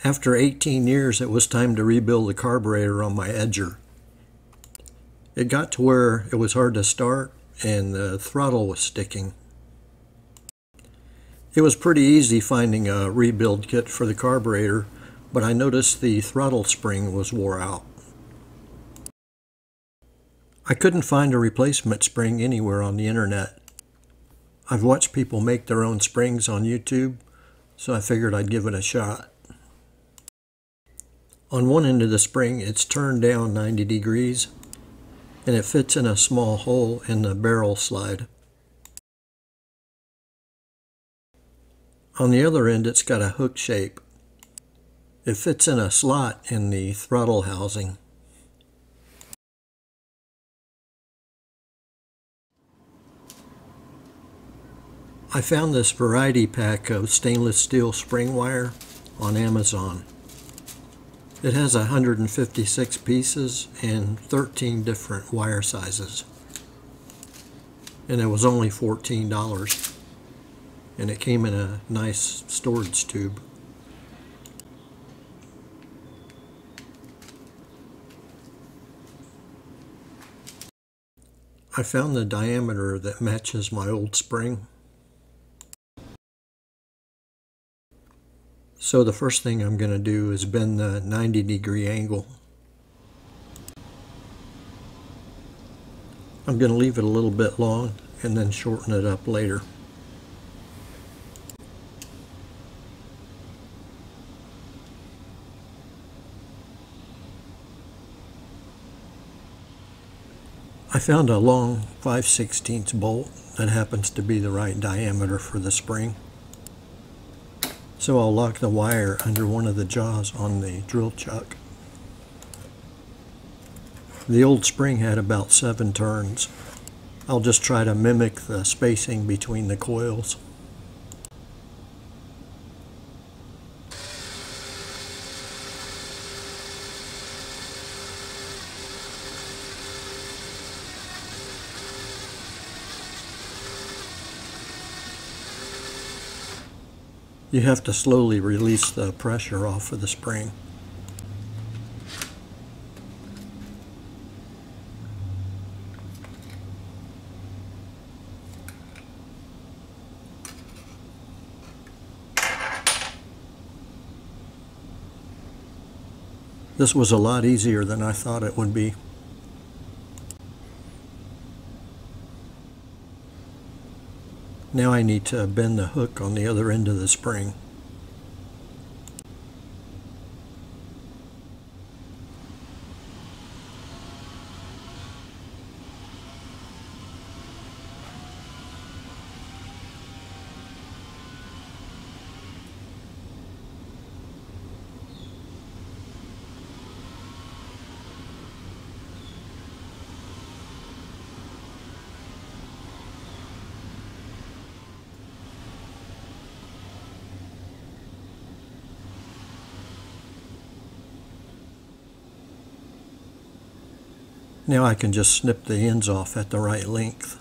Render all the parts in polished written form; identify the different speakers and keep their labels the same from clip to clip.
Speaker 1: After 18 years, it was time to rebuild the carburetor on my Edger. It got to where it was hard to start and the throttle was sticking. It was pretty easy finding a rebuild kit for the carburetor, but I noticed the throttle spring was wore out. I couldn't find a replacement spring anywhere on the internet. I've watched people make their own springs on YouTube, so I figured I'd give it a shot. On one end of the spring, it's turned down 90 degrees, and it fits in a small hole in the barrel slide. On the other end, it's got a hook shape. It fits in a slot in the throttle housing. I found this variety pack of stainless steel spring wire on Amazon. It has 156 pieces and 13 different wire sizes. And it was only $14. And it came in a nice storage tube. I found the diameter that matches my old spring. So the first thing I'm going to do is bend the 90-degree angle. I'm going to leave it a little bit long and then shorten it up later. I found a long 5/16 bolt that happens to be the right diameter for the spring. So I'll lock the wire under one of the jaws on the drill chuck. The old spring had about 7 turns. I'll just try to mimic the spacing between the coils. You have to slowly release the pressure off of the spring. This was a lot easier than I thought it would be. Now I need to bend the hook on the other end of the spring. Now I can just snip the ends off at the right length.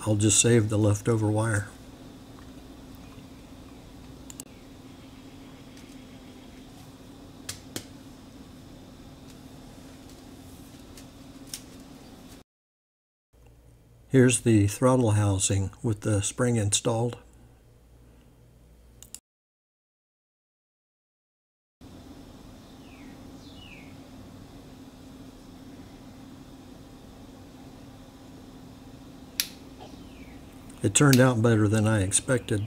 Speaker 1: I'll just save the leftover wire. Here's the throttle housing with the spring installed. It turned out better than I expected.